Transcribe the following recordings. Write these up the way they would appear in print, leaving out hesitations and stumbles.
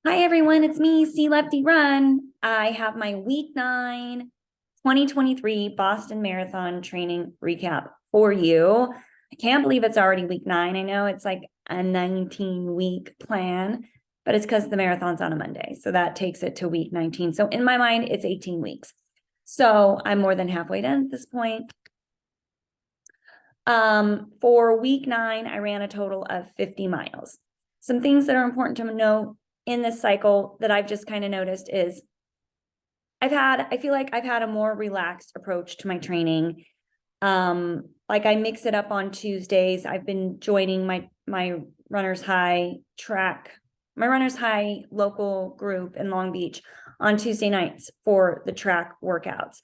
Hi everyone, it's me, C Lefty Run. I have my week 9 2023 Boston Marathon training recap for you. I can't believe it's already week 9. I know it's like a 19-week plan, but it's because the marathon's on a Monday. So that takes it to week 19. So in my mind, it's 18 weeks. So I'm more than halfway done at this point. For week 9, I ran a total of 50 miles. Some things that are important to note in this cycle that I've just kind of noticed is I feel like I've had a more relaxed approach to my training. Like I mix it up on Tuesdays. I've been joining my Runners High track, my Runners High local group in Long Beach on Tuesday nights for the track workouts.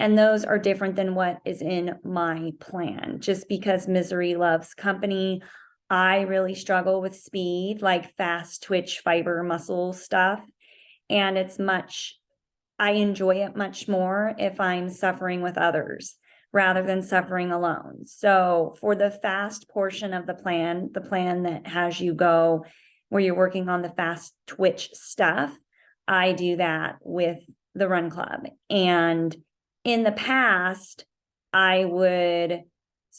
And those are different than what is in my plan, just because misery loves company. I really struggle with speed, like fast twitch fiber muscle stuff. And I enjoy it much more if I'm suffering with others rather than suffering alone. So for the fast portion of the plan that has you go where you're working on the fast twitch stuff, I do that with the run club. And in the past, I would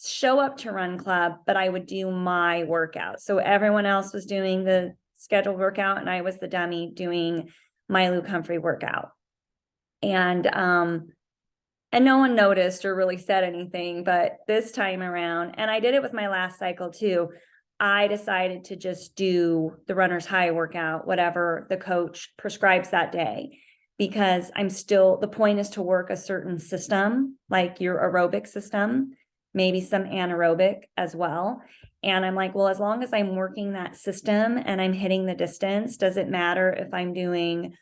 show up to run club, but I would do my workout. So everyone else was doing the scheduled workout and I was the dummy doing my Luke Humphrey workout. And no one noticed or really said anything, but this time around, and I did it with my last cycle too, I decided to just do the Runner's High workout, whatever the coach prescribes that day, because the point is to work a certain system, like your aerobic system, maybe some anaerobic as well. And I'm like, well, as long as I'm working that system and I'm hitting the distance, does it matter if I'm doing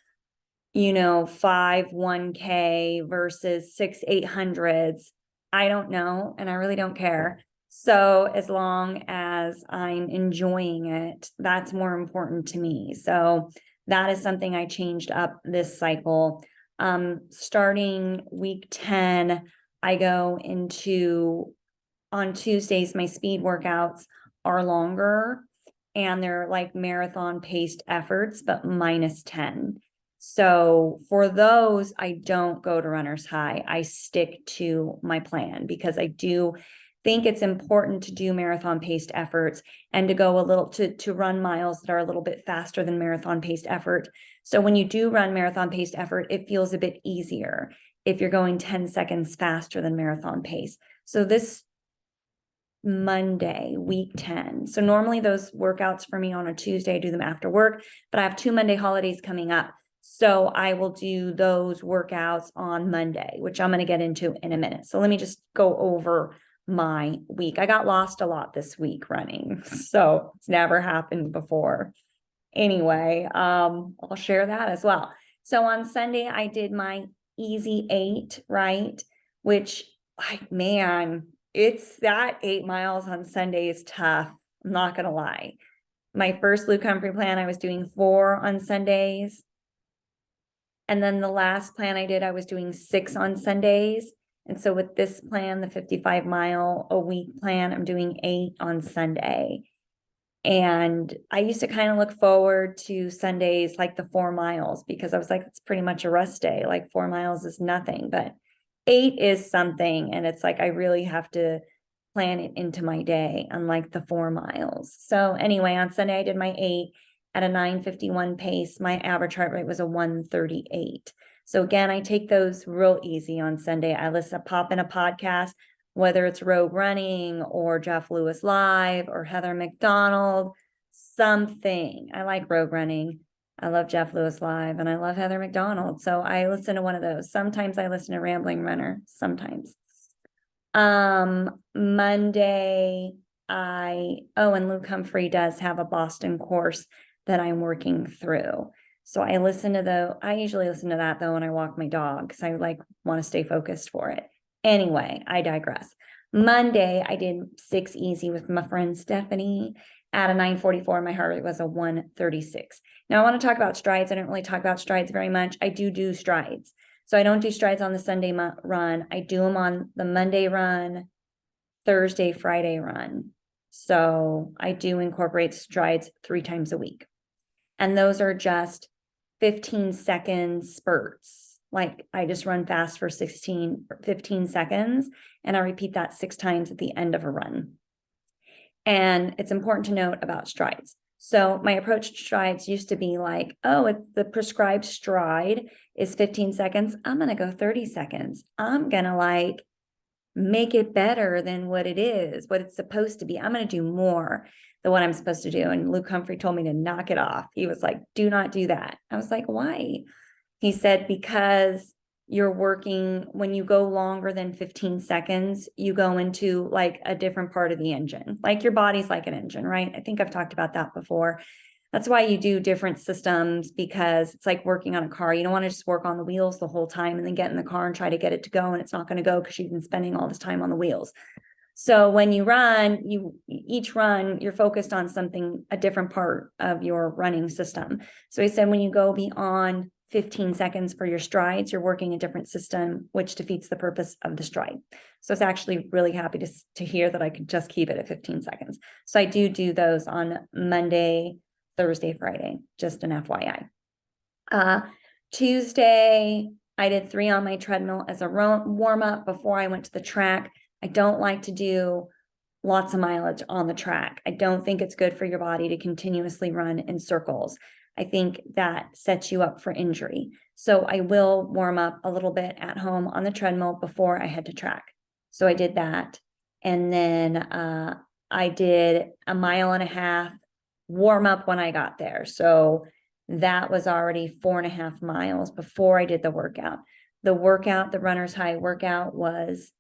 5 1K versus 6 800s? I don't know. And I really don't care. So as long as I'm enjoying it, that's more important to me. So that is something I changed up this cycle. Starting week 10, I go on Tuesdays, my speed workouts are longer and they're like marathon paced efforts, but -10. So for those, I don't go to Runner's High. I stick to my plan because I do think it's important to do marathon paced efforts and to go a little to run miles that are a little bit faster than marathon paced effort. So when you do run marathon paced effort, it feels a bit easier if you're going 10 seconds faster than marathon pace. So this Monday, week 10. So normally those workouts for me on a Tuesday, I do them after work, but I have 2 Monday holidays coming up. So I will do those workouts on Monday, which I'm going to get into in a minute. So let me just go over my week. I got lost a lot this week running, so it's never happened before. Anyway, I'll share that as well. So on Sunday, I did my easy 8, right? Which, like, man, it's that 8 miles on Sunday is tough. I'm not going to lie. My first Luke Humphrey plan, I was doing 4 on Sundays. And then the last plan I did, I was doing 6 on Sundays. And so with this plan, the 55 mile a week plan, I'm doing 8 on Sunday. And I used to kind of look forward to Sundays, like the 4 miles, because I was like, it's pretty much a rest day. Like 4 miles is nothing, but 8 is something. And it's like, I really have to plan it into my day, unlike the 4 miles. So anyway, on Sunday, I did my 8 at a 9:51 pace. My average heart rate was a 138. So again, I take those real easy on Sunday. I pop in a podcast, whether it's Rogue Running or Jeff Lewis Live or Heather McDonald, something. I like Rogue Running. I love Jeff Lewis Live and I love Heather McDonald. So I listen to one of those. Sometimes I listen to Rambling Runner, sometimes. Monday, and Luke Humphrey does have a Boston course that I'm working through. So I usually listen to that though when I walk my dog because I want to stay focused for it. Anyway, I digress. Monday, I did 6 easy with my friend Stephanie at a 9:44. My heart rate was a 136. Now I want to talk about strides. I don't really talk about strides very much. I do strides. So I don't do strides on the Sunday run. I do them on the Monday run, Thursday, Friday run. So I do incorporate strides 3 times a week. And those are just 15-second spurts. Like I just run fast for 15 seconds, and I repeat that 6 times at the end of a run. And it's important to note about strides. So my approach to strides used to be like, oh, the prescribed stride is 15 seconds. I'm going to go 30 seconds. I'm going to like make it better than what it is, what it's supposed to be. I'm going to do more than what I'm supposed to do. And Luke Humphrey told me to knock it off. He was like, do not do that. I was like, why? He said, because you're working, when you go longer than 15 seconds, you go into like a different part of the engine. Like your body's like an engine, right? I think I've talked about that before. That's why you do different systems, because it's like working on a car. You don't want to just work on the wheels the whole time and then get in the car and try to get it to go, and it's not going to go because you've been spending all this time on the wheels. So when you run, each run, you're focused on something, a different part of your running system. So he said, when you go beyond 15 seconds for your strides, you're working a different system, which defeats the purpose of the stride. So it's actually really happy to hear that I could just keep it at 15 seconds. So I do those on Monday, Thursday, Friday, just an FYI. Tuesday, I did 3 on my treadmill as a warm up before I went to the track. I don't like to do lots of mileage on the track. I don't think it's good for your body to continuously run in circles. I think that sets you up for injury. So I will warm up a little bit at home on the treadmill before I head to track. So I did that. And then I did a 1.5 miles warm up when I got there. So that was already 4.5 miles before I did the workout. The workout, the runner's high workout, was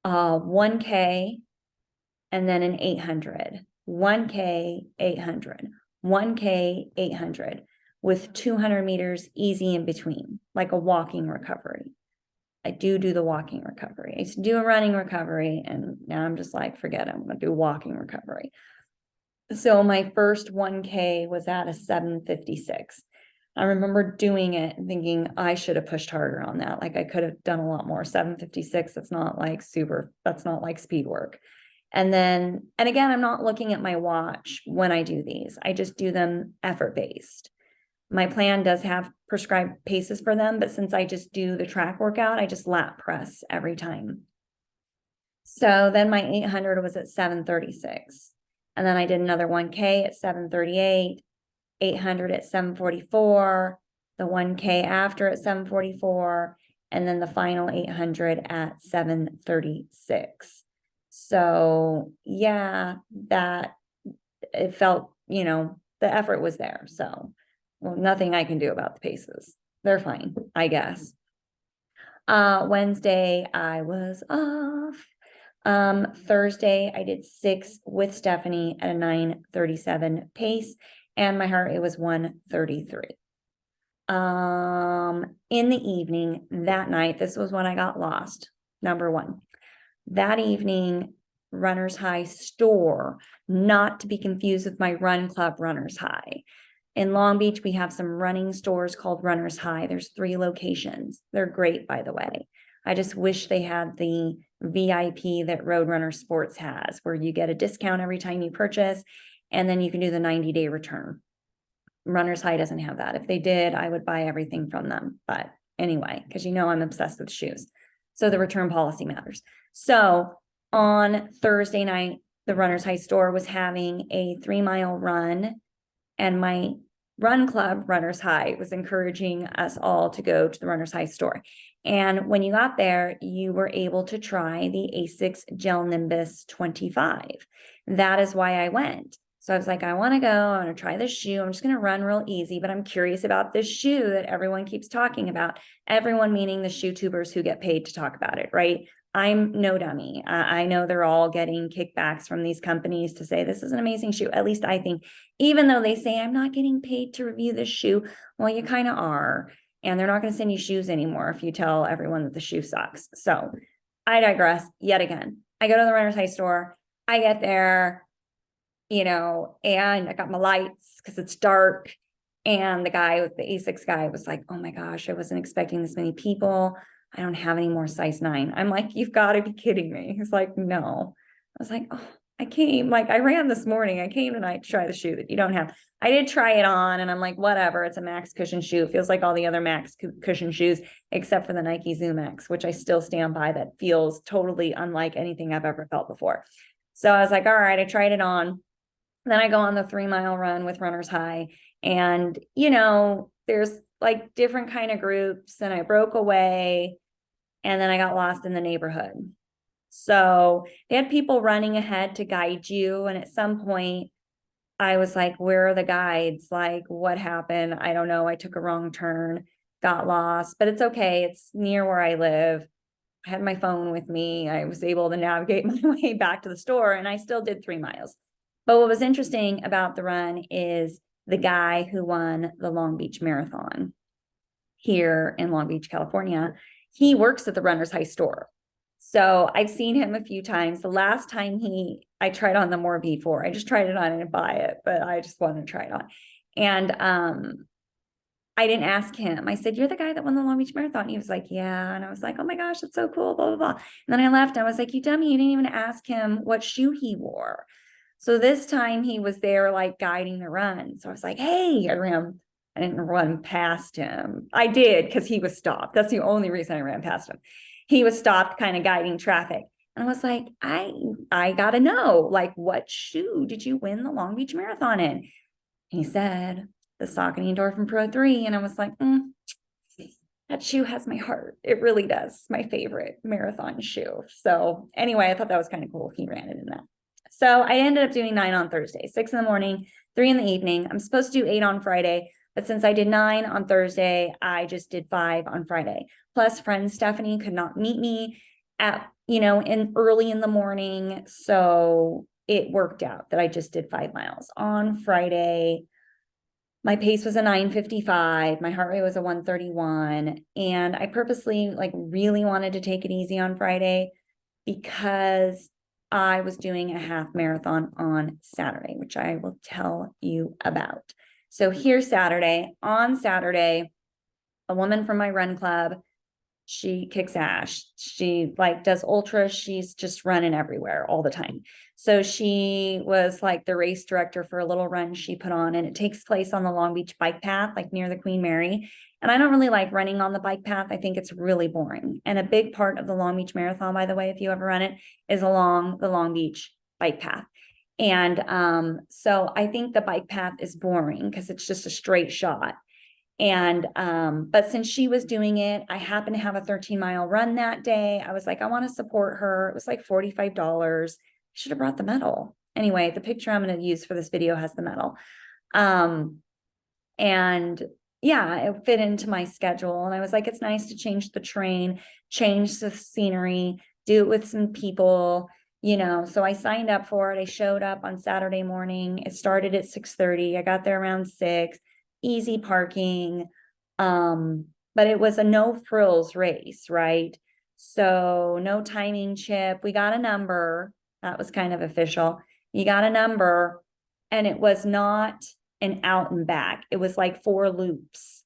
1K and then an 800, 1K, 800, 1K, 800 with 200 meters easy in between, like a walking recovery. I do the walking recovery. I used to do a running recovery, and now I'm just like, forget it, I'm going to do walking recovery. So my first 1K was at a 7:56. I remember doing it and thinking I should have pushed harder on that. Like I could have done a lot more. 7:56, that's not like speed work. And again, I'm not looking at my watch when I do these. I just do them effort-based. My plan does have prescribed paces for them, but since I just do the track workout, I just lap press every time. So then my 800 was at 7:36. And then I did another 1K at 7:38, 800 at 7:44, the 1K after at 7:44, and then the final 800 at 7:36. So yeah, that it felt, the effort was there. So, well, nothing I can do about the paces. They're fine, I guess. Wednesday, I was off. Thursday, I did 6 with Stephanie at a 9:37 pace, and my heart rate was 133. In the evening that night, this was when I got lost. Number 1, that evening, Runner's High store, not to be confused with my run club Runner's High. In Long Beach, we have some running stores called Runner's High. There's 3 locations. They're great, by the way. I just wish they had the VIP that Roadrunner Sports has, where you get a discount every time you purchase, and then you can do the 90-day return. Runner's High doesn't have that. If they did, I would buy everything from them. But anyway, because I'm obsessed with shoes. So the return policy matters. So on Thursday night, the Runner's High store was having a 3-mile run, and my run club, Runner's High, was encouraging us all to go to the Runner's High store. And when you got there, you were able to try the ASICS Gel Nimbus 25. That is why I went. So I was like, I want to go, I want to try this shoe. I'm just going to run real easy, but I'm curious about this shoe that everyone keeps talking about. Everyone meaning the shoe tubers who get paid to talk about it, right? I'm no dummy. I know they're all getting kickbacks from these companies to say this is an amazing shoe. At least I think, even though they say I'm not getting paid to review this shoe, well, you kind of are. And they're not going to send you shoes anymore if you tell everyone that the shoe sucks. So I digress yet again. I go to the Runner's High store. I get there, and I got my lights because it's dark. And the guy with the ASICS guy was like, oh my gosh, I wasn't expecting this many people. I don't have any more size 9. I'm like, you've got to be kidding me. He's like, no. I was like, oh, I ran this morning. I came tonight to try the shoe that you don't have. I did try it on and I'm like, whatever. It's a Max cushion shoe. It feels like all the other Max cushion shoes, except for the Nike Zoom X, which I still stand by, that feels totally unlike anything I've ever felt before. So I was like, all right, I tried it on. Then I go on the 3-mile run with Runners High. And, there's like different kind of groups, and I broke away and then I got lost in the neighborhood. So they had people running ahead to guide you. And at some point, I was like, where are the guides? Like, what happened? I don't know. I took a wrong turn, got lost, but it's okay. It's near where I live. I had my phone with me. I was able to navigate my way back to the store, and I still did 3 miles. But what was interesting about the run is the guy who won the Long Beach Marathon here in Long Beach, California, he works at the Runners High store. So I've seen him a few times. The last time I tried on the More V4. I just tried it on. I didn't buy it, but I just wanted to try it on. And I didn't ask him. I said, you're the guy that won the Long Beach Marathon. And he was like, yeah. And I was like, oh my gosh, that's so cool, blah, blah, blah. And then I left. I was like, you dummy, you didn't even ask him what shoe he wore. So this time he was there like guiding the run. So I was like, hey, I didn't run past him. I did because he was stopped. That's the only reason I ran past him. He was stopped kind of guiding traffic. And I was like, I got to know, like, what shoe did you win the Long Beach Marathon in? He said, the Saucony Endorphin Pro 3. And I was like, that shoe has my heart. It really does. It's my favorite marathon shoe. So anyway, I thought that was kind of cool. He ran it in that. So I ended up doing 9 on Thursday, 6 in the morning, 3 in the evening. I'm supposed to do 8 on Friday, but since I did 9 on Thursday, I just did 5 on Friday. Plus, friend Stephanie could not meet me in early in the morning. So it worked out that I just did 5 miles on Friday. My pace was a 9:55. My heart rate was a 131. And I purposely really wanted to take it easy on Friday because I was doing a half marathon on Saturday, which I will tell you about. So here's Saturday. On Saturday, a woman from my run club, she kicks ass. She does ultras. She's just running everywhere all the time. So she was the race director for a little run she put on, and it takes place on the Long Beach bike path, near the Queen Mary. And I don't really like running on the bike path. I think it's really boring. And a big part of the Long Beach Marathon, by the way, if you ever run it, is along the Long Beach bike path. And so I think the bike path is boring because it's just a straight shot. And but since she was doing it, I happened to have a 13-mile run that day. I was like, I want to support her. It was like $45. Should have brought the medal. Anyway, the picture I'm going to use for this video has the medal. And yeah, it fit into my schedule. And I was like, it's nice to change the train, change the scenery, do it with some people, so I signed up for it. I showed up on Saturday morning. It started at 6:30. I got there around 6, easy parking. But it was a no frills race, right? So no timing chip. We got a number. That was kind of official. You got a number, and it was not an out and back. It was 4 loops.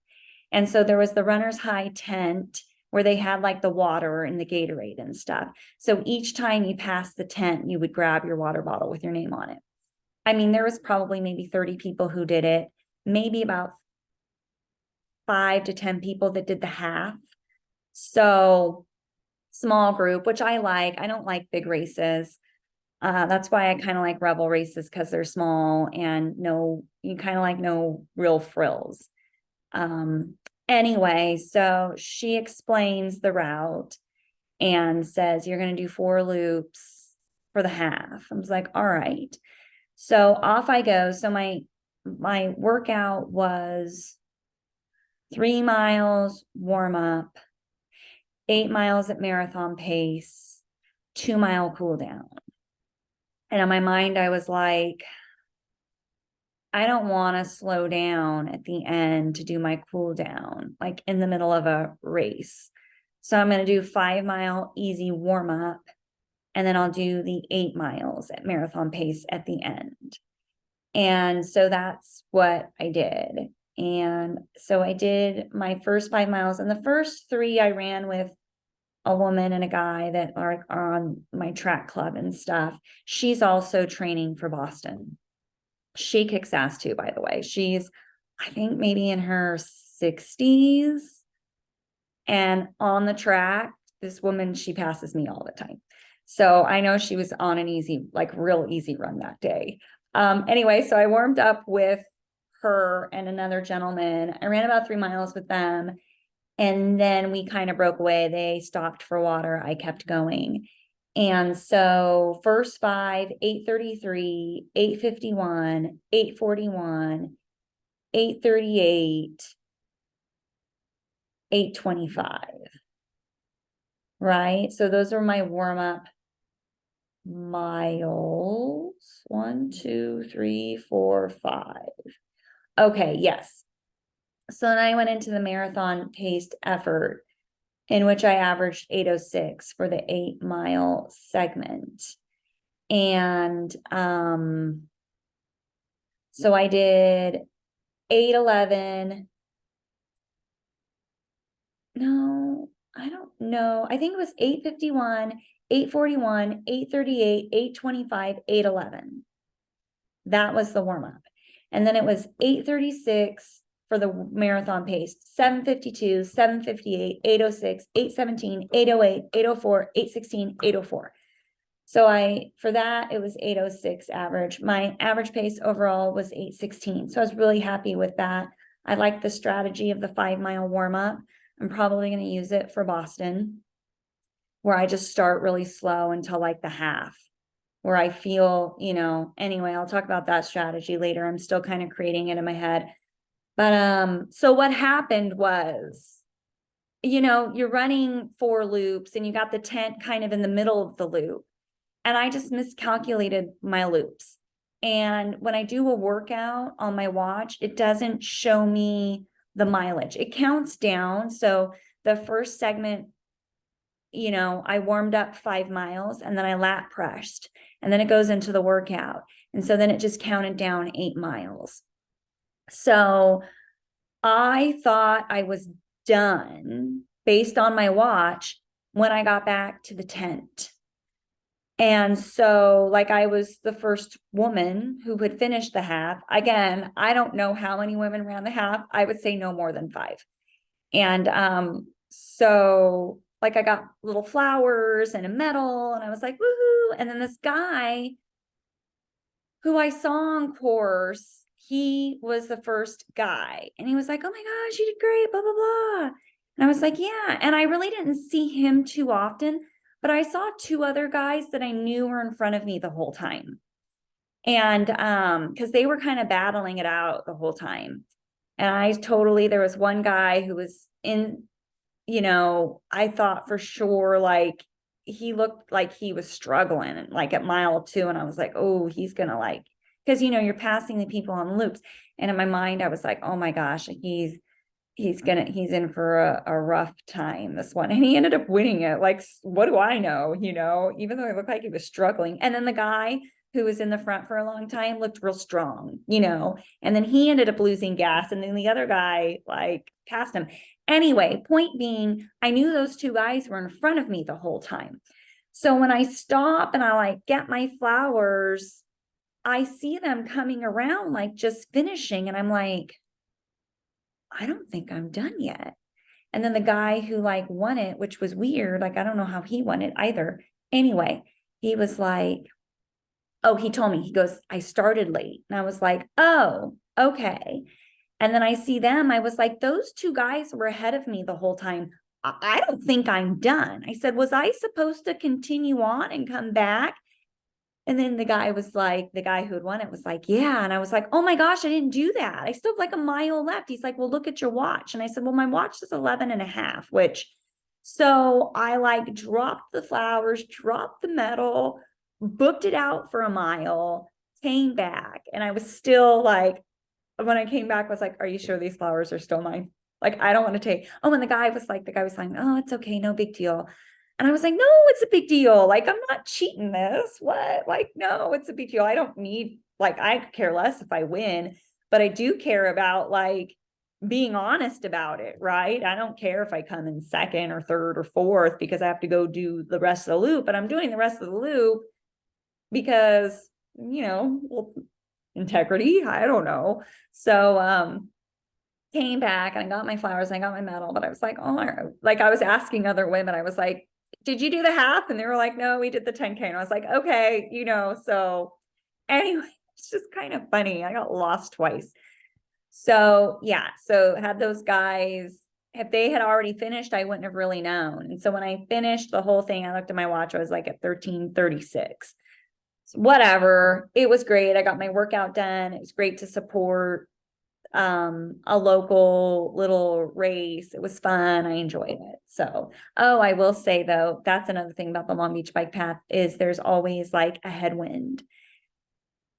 And so there was the Runners High tent where they had the water and the Gatorade and stuff. So each time you passed the tent, you would grab your water bottle with your name on it. I mean, there was probably maybe 30 people who did it, maybe about 5 to 10 people that did the half. So small group, which I like. I don't like big races. That's why I kind of like Revel races, because they're small and no real frills. Anyway, so she explains the route and says, you're going to do 4 loops for the half. I was like, all right. So off I go. So my workout was 3 miles warm up, 8 miles at marathon pace, 2-mile cool down. And in my mind, I was like, I don't want to slow down at the end to do my cool down, in the middle of a race. So I'm going to do 5-mile easy warm up, and then I'll do the 8 miles at marathon pace at the end. And so that's what I did. And so I did my first 5 miles, and the first 3 I ran with a woman and a guy that are on my track club and stuff. She's also training for Boston. She kicks ass too, by the way. She's, I think, maybe in her 60s. And on the track, this woman, she passes me all the time. So I know she was on an easy, like real easy run that day. Anyway, so I warmed up with her and another gentleman. I ran about 3 miles with them. And then we kind of broke away. They stopped for water. I kept going. And so first 5, 8:33, 8:51, 8:41, 8:38, 8:25. Right? So those are my warm-up miles. 1, 2, 3, 4, 5. Okay, yes. So then I went into the marathon paced effort, in which I averaged 8:06 for the 8-mile segment. And so I did 8:11. No, I don't know. I think it was 8:51, 8:41, 8:38, 8:25, 8:11. That was the warm up. And then it was 8:36 for the marathon pace, 7:52, 7:58, 8:06, 8:17, 8:08, 8:04, 8:16, 8:04. So for that, it was 8:06 average. My average pace overall was 8:16. So I was really happy with that. I like the strategy of the 5-mile warm up. I'm probably going to use it for Boston, where I just start really slow until like the half, where I feel, anyway, I'll talk about that strategy later. I'm still kind of creating it in my head. But so what happened was, you're running 4 loops and you got the tent kind of in the middle of the loop. And I just miscalculated my loops. And when I do a workout on my watch, it doesn't show me the mileage. It counts down. So the first segment, I warmed up 5 miles and then I lap pressed and then it goes into the workout. And so then it just counted down 8 miles. So I thought I was done based on my watch when I got back to the tent. And so like I was the first woman who had finished the half. Again, I don't know how many women ran the half. I would say no more than 5. And so like I got little flowers and a medal and I was like, woohoo. And then this guy who I saw on course, he was the first guy and he was like, oh my gosh, you did great, blah, blah, blah. And I was like, yeah. And I really didn't see him too often, but I saw 2 other guys that I knew were in front of me the whole time. And because they were kind of battling it out the whole time. And there was one guy who was in, I thought for sure, like he looked like he was struggling like at mile 2. And I was like, oh, he's going to because, you're passing the people on loops. And in my mind, I was like, oh my gosh, he's in for a rough time, this one. And he ended up winning it. Like, what do I know? Even though it looked like he was struggling. And then the guy who was in the front for a long time looked real strong, and then he ended up losing gas. And then the other guy passed him. Anyway, point being, I knew those 2 guys were in front of me the whole time. So when I stop and I get my flowers, I see them coming around, just finishing. And I'm like, I don't think I'm done yet. And then the guy who won it, which was weird. I don't know how he won it either. Anyway, he was like, oh, he told me, he goes, I started late. And I was like, oh, okay. And then I see them. I was like, those 2 guys were ahead of me the whole time. I don't think I'm done. I said, was I supposed to continue on and come back? And then the guy who had won it was like, yeah. And I was like, oh my gosh, I didn't do that. I still have a mile left. He's like, well, look at your watch. And I said, well, my watch is 11.5, so I dropped the flowers, dropped the medal, booked it out for a mile, came back. And I was still when I came back, I was like, are you sure these flowers are still mine? I don't want to take. Oh, and the guy was like, oh, it's okay. No big deal. And I was like, no, it's a big deal. I'm not cheating this. What? No, it's a big deal. I don't need, I could care less if I win, but I do care about being honest about it, right? I don't care if I come in second or third or fourth because I have to go do the rest of the loop, but I'm doing the rest of the loop because, well, integrity, I don't know. So, came back and I got my flowers and I got my medal, but I was like, oh, like I was asking other women, I was like, did you do the half? And they were like, no, we did the 10K. And I was like, okay, so anyway, it's just kind of funny. I got lost twice. So yeah, so had those guys, if they had already finished, I wouldn't have really known. And so when I finished the whole thing, I looked at my watch, I was like at 13:36. So whatever, it was great. I got my workout done. It was great to support a local little race. It was fun. I enjoyed it. So, I will say though, that's another thing about the Long Beach Bike Path is there's always like a headwind.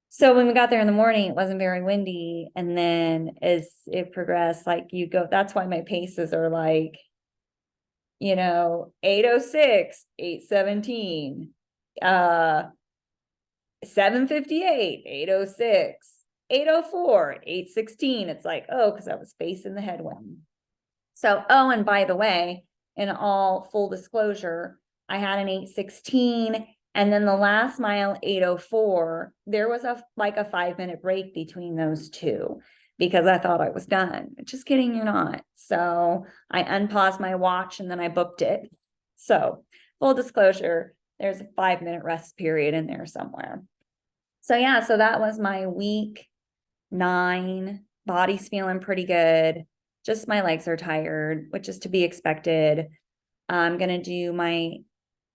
So when we got there in the morning, it wasn't very windy. And then as it progressed, like you go, that's why my paces are like, 8:06, 8:17, 7:58, 8:06, 8:04, 8:16. It's like, because I was facing the headwind. So, and by the way, in all full disclosure, I had an 8:16 and then the last mile 8:04. There was a 5-minute break between those two because I thought I was done. Just kidding, you're not. So I unpaused my watch and then I booked it. So full disclosure, there's a 5-minute rest period in there somewhere. So yeah, so that was my week 9. Body's feeling pretty good. Just my legs are tired, which is to be expected. I'm going to do my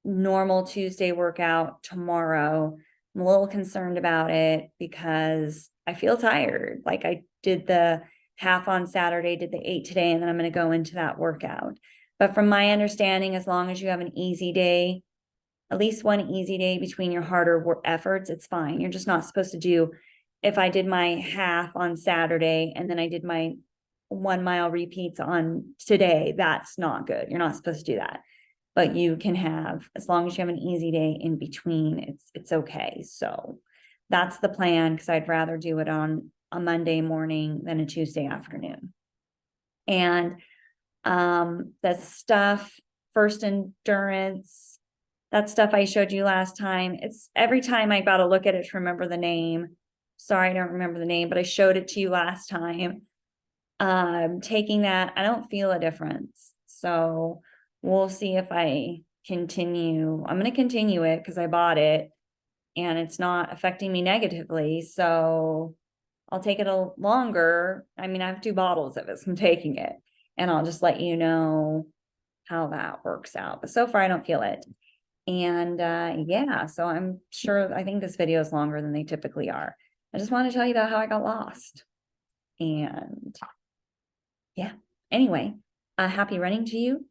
normal Tuesday workout tomorrow. I'm a little concerned about it because I feel tired. Like I did the half on Saturday, did the 8 today, and then I'm going to go into that workout. But from my understanding, as long as you have an easy day, at least one easy day between your harder efforts, it's fine. You're just not supposed to do, if I did my half on Saturday and then I did my 1 mile repeats on today, that's not good. You're not supposed to do that. But you can have, as long as you have an easy day in between, it's okay. So that's the plan because I'd rather do it on a Monday morning than a Tuesday afternoon. And the stuff, First Endurance, that stuff I showed you last time, it's every time I got to look at it to remember the name. Sorry, I don't remember the name, but I showed it to you last time. Taking that, I don't feel a difference. So we'll see if I continue. I'm going to continue it because I bought it and it's not affecting me negatively. So I'll take it a longer. I mean, I have 2 bottles of it, so I'm taking it and I'll just let you know how that works out. But so far I don't feel it. And yeah, so I think this video is longer than they typically are. I just want to tell you about how I got lost. And yeah, anyway, happy running to you.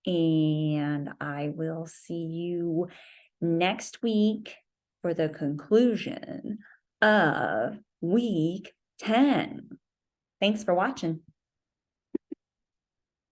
And I will see you next week for the conclusion of week 10. Thanks for watching.